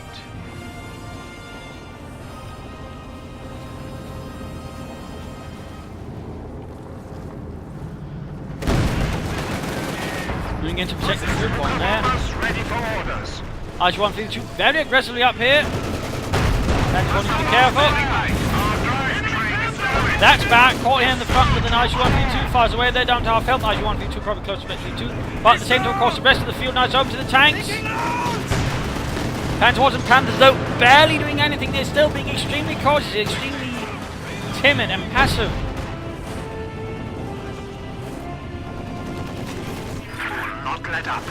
[SPEAKER 1] Moving in to protect the group one there.
[SPEAKER 2] Almost ready for orders.
[SPEAKER 1] RG-152 very aggressively up here. That's one to be careful. That's back, caught here in the front with an RG-152, fires away there down to half health. RG-152 probably close to victory too. But at the same time, of course, the rest of the field now is open to the tanks. Panzers and Panthers, though, barely doing anything. They're still being extremely cautious, extremely timid and passive.
[SPEAKER 2] Not let up.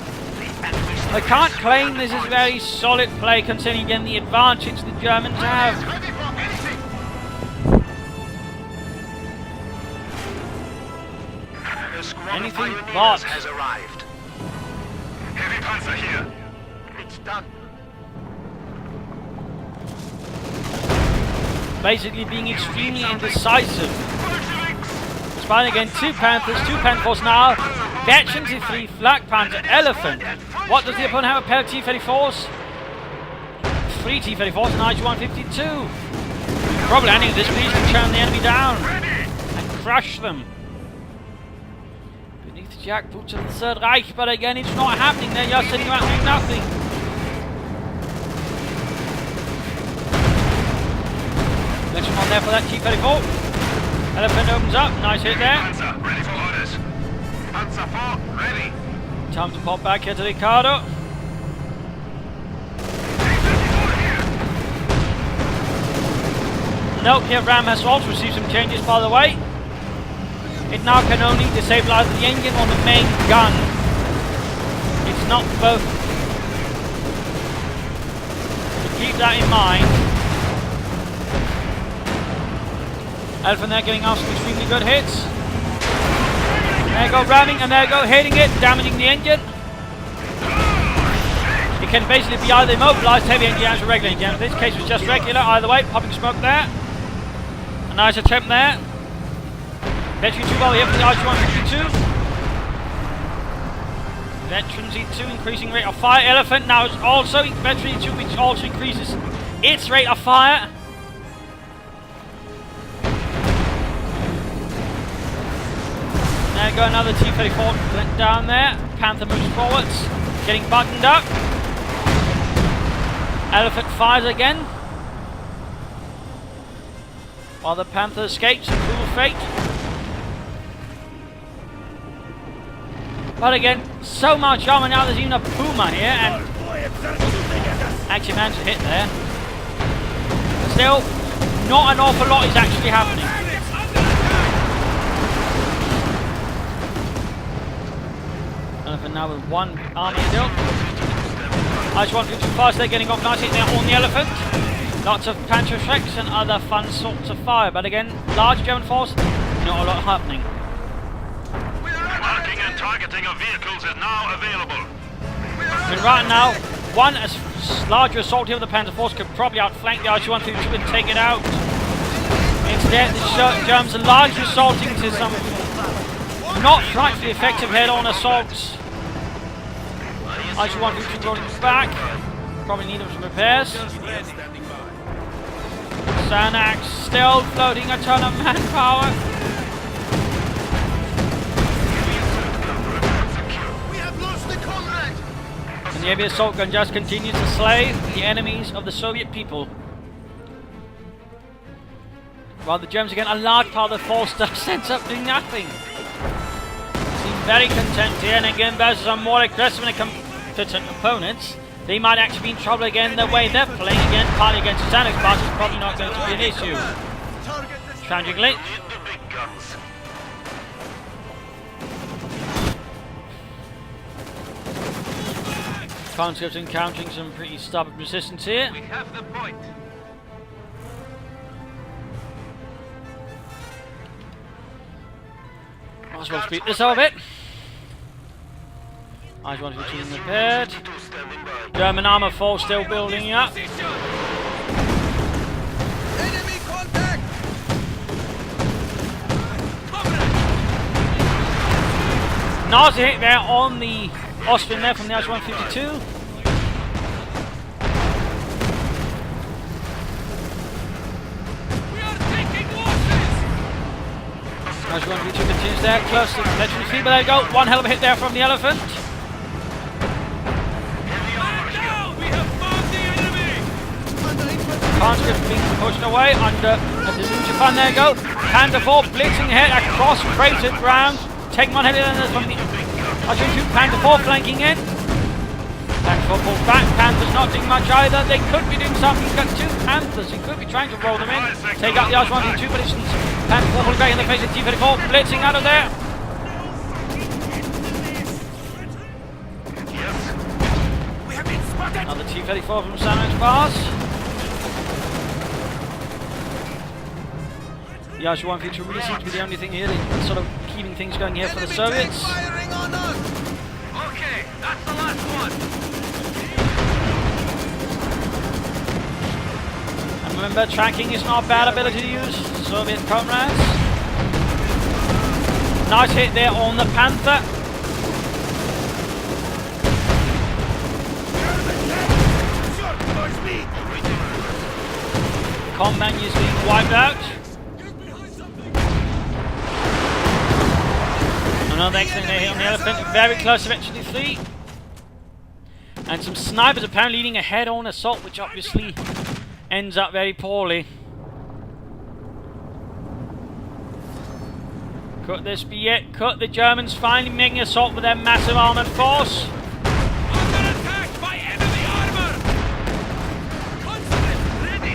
[SPEAKER 1] I can't claim this is very solid play, considering again the advantage the Germans have. Anything but.
[SPEAKER 2] Has arrived. Heavy Panzer here. It's done.
[SPEAKER 1] Basically being extremely indecisive. Despite again 2 Panthers, 2 Panther force now. Veterans in 3, Flak Panther, Elephant. What does the opponent have? A pair of T-34s? 3 T-34s and RG-152. Probably ending this piece to churn the enemy down and crush them. Beneath the jackboots of the Third Reich, but again it's not happening. They're just sitting around doing nothing. Next one there for that T-34. Elephant opens up, nice hit there.
[SPEAKER 2] Panzer, ready for orders. Panzer 4, ready.
[SPEAKER 1] Time to pop back here to Ricardo. Note here Ram has also received some changes by the way. It now can only disable either the engine or the main gun. It's not both. So keep that in mind. Elephant there giving off some extremely good hits. There you go ramming and there you go hitting it, damaging the engine. It can basically be either immobilized heavy engine or regular engine. In this case it was just regular, either way, popping smoke there. A nice attempt there. Veteran 2 well here for the RG-152. Veteran Z2 increasing rate of fire. Elephant now is also Veteran Z2 which also increases its rate of fire. There you go, another T-34 down there. Panther moves forwards, getting buttoned up. Elephant fires again. While the Panther escapes a cruel fate. But again, so much armor now, there's even a Puma here, and actually managed to hit there. But still, not an awful lot is actually happening. Elephant now with one army still. IS-152 fast, they're getting off nicely now on the Elephant. Lots of Panzer Shreks and other fun sorts of fire, but again, large German force, not a lot happening.
[SPEAKER 2] Marking and targeting of vehicles is now available.
[SPEAKER 1] And right now, one as larger assault here with the Panzer Force could probably outflank the IS-152 and take it out. Instead, the Germans are largely assaulting to some not frightfully effective head-on assaults. IS-152 rolling back. Probably need some repairs. Xanagas still floating a ton of manpower.
[SPEAKER 4] We have lost the comrade!
[SPEAKER 1] And the heavy assault gun just continues to slay the enemies of the Soviet people. While the Germans again, a large part of the force just ends up doing nothing. Seem very content here, and again versus some more aggressive and competent opponents. They might actually be in trouble again the way they're playing again, partly against the Xanagas, but it's probably not going to be an issue. Tragically. Conscripts encountering some pretty stubborn resistance here.
[SPEAKER 2] We have the point.
[SPEAKER 1] Might as well speed this up a bit. IS-152 repaired. German armour force still building up.
[SPEAKER 4] Enemy contact!
[SPEAKER 1] Nasty hit there on the Austrian there from the IS-152. IS-152 continues there, close to the legendary field, but there we go. One hell of a hit there from the Elephant. Conscript being pushed away under a delusion fun. There you go. Panther 4 blitzing ahead across freighted ground. Taking one headed from the IS-152. Panther 4 flanking in. Panther 4 pulls back. Panther's not doing much either. They could be doing something. He's got two Panthers. He could be trying to roll them in. Take out the IS-152, but it's Panther 4 pulling back in the face of T-34. Blitzing out of there. Another T-34 from Xanagas pass. The IS-152 really seems to be the only thing here that's sort of keeping things going here for the Soviets.
[SPEAKER 4] Firing on us!
[SPEAKER 2] Okay, that's the last one.
[SPEAKER 1] And remember, tracking is not a bad ability to use, Soviet comrades. Nice hit there on the Panther. Combat is being wiped out. Another excellent hit on the Elephant, very close eventually flee. And some snipers apparently leading a head-on assault, which obviously ends up very poorly. Could this be it? Could the Germans finally making assault with their massive armoured force?
[SPEAKER 3] Under attack by enemy armor!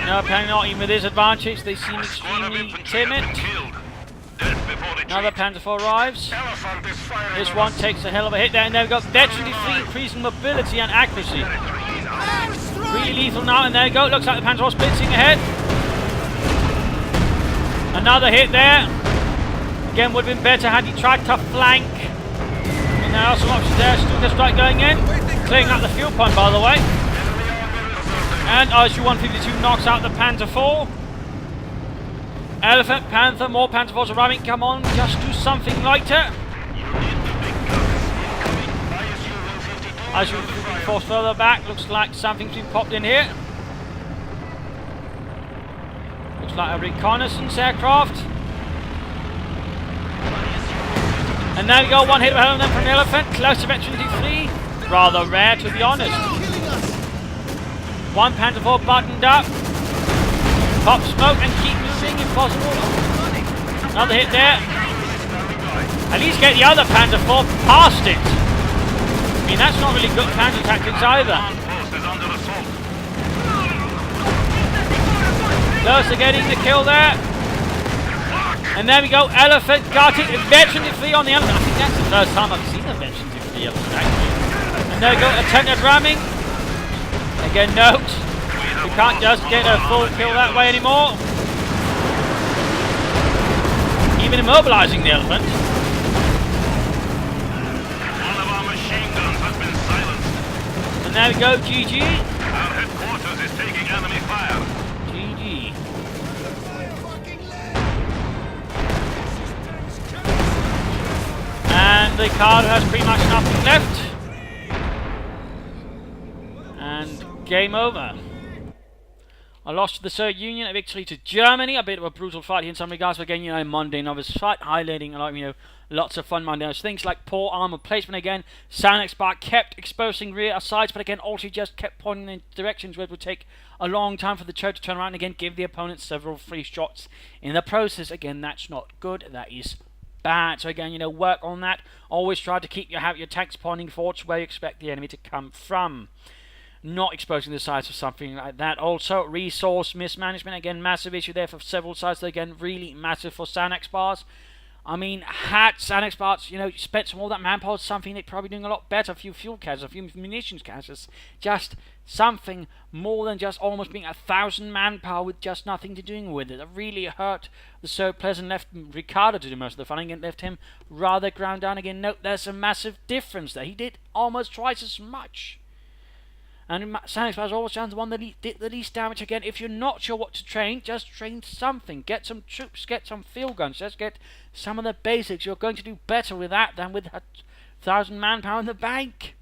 [SPEAKER 1] No, apparently not. Even with this advantage, they seem extremely timid. Another Panther 4 arrives. This one takes a hell of a hit there, and there we go. Veteran defeat, increasing mobility and accuracy. Really lethal now, and there we go. Looks like the Panther 4 blitzing ahead. Another hit there. Again, would have been better had he tried to flank. And there are some options there. Stuka strike going in. Clearing out the fuel pond, by the way. And IS-152 knocks out the Panther 4. Elephant, Panther, more Panther 4s arriving. Come on, just do something lighter. IS-152 forced further back. Looks like something's been popped in here. Looks like a reconnaissance aircraft. And there we go, one hit of them from the Elephant. Close to veteran defeat. Rather rare, to be honest. One Panther 4 buttoned up. Pop smoke and keep moving if possible. Another hit there. At least get the other Panther 4 past it. I mean, that's not really good counter tactics either. Close to getting the kill there. And there we go, Elephant gutting, veteran defeat on the Elephant. I think that's the first time I've seen a veteran defeat the elephant actually. And there we go, attempted ramming. Again, note, you can't just get a full kill that way anymore. Even immobilizing the elephant.
[SPEAKER 2] One of our machine guns has been silenced.
[SPEAKER 1] And there we go, GG.
[SPEAKER 2] Our headquarters is taking enemy fire.
[SPEAKER 1] GG. And Ricardo has pretty much nothing left. And game over. A loss to the Soviet Union, a victory to Germany. A bit of a brutal fight here in some regards, but again, you know, a Monday novice fight, highlighting a lot, you know, lots of fun Monday novice things like poor armor placement again. Xanagas bar kept exposing rear sides, but again, also just kept pointing in directions where it would take a long time for the turret to turn around and again give the opponent several free shots in the process. Again, that's not good. That is bad. So again, you know, work on that. Always try to have your tanks pointing forward where you expect the enemy to come from. Not exposing the sides of something like that. Also, resource mismanagement. Again, massive issue there for several sides. So again, really massive for Xanax bars. I mean, had Xanax bars, you know, spent some all that manpower, something they're probably doing a lot better. A few fuel caches, a few munitions caches. Just something more than just almost being 1,000 manpower with just nothing to doing with it. It really hurt the so pleasant left Ricardo to do most of the fun and left him rather ground down again. Note, there's a massive difference there. He did almost twice as much. And Xanax bars always sounds the one that did the least damage. Again, if you're not sure what to train, just train something. Get some troops, get some field guns, just get some of the basics. You're going to do better with that than with 1,000 manpower in the bank.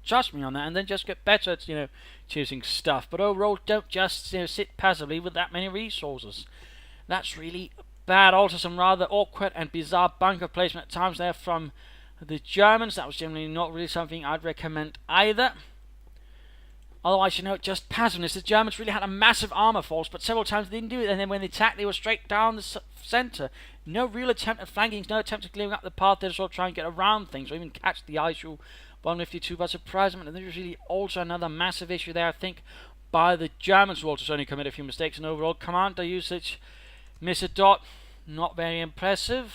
[SPEAKER 1] Trust me on that, and then just get better at, you know, choosing stuff. But overall, don't just, you know, sit passively with that many resources. That's really bad. Also, some rather awkward and bizarre bunker placement at times there from the Germans. That was generally not really something I'd recommend either. Otherwise, you know, just passiveness. The Germans really had a massive armor force, but several times they didn't do it, and then when they attacked, they were straight down the center. No real attempt at flanking, no attempt at clearing up the path. They just sort of try and get around things, or even catch the ISU 152 by surprise. And there's really also another massive issue there, I think, by the Germans, who also only committed a few mistakes. And overall, commander usage, miss a dot, not very impressive.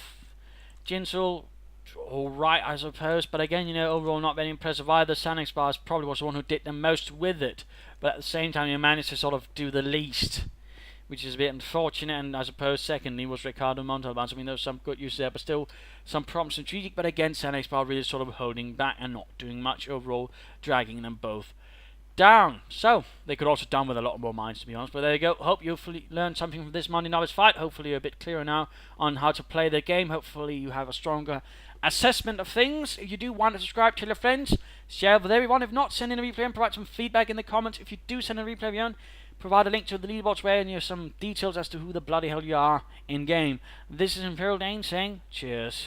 [SPEAKER 1] Jinsual, alright, I suppose, but again, you know, overall not very impressive either. Xanax bars probably was the one who did the most with it, but at the same time, he managed to sort of do the least, which is a bit unfortunate. And I suppose secondly was Ricardo Montalban. I mean, there was some good use there, but still some problems strategic. But again, Xanax bar really sort of holding back and not doing much overall, dragging them both down. So they could also done with a lot more mines, to be honest. But there you go. Hope you hopefully learned something from this Monday novice fight. Hopefully you're a bit clearer now on how to play the game. Hopefully you have a stronger assessment of things. If you do want to subscribe, tell your friends, share with everyone. If not, send in a replay and provide some feedback in the comments. If you do send a replay of your own, provide a link to the leaderboards where and some details as to who the bloody hell you are in game. This is Imperial Dane saying cheers.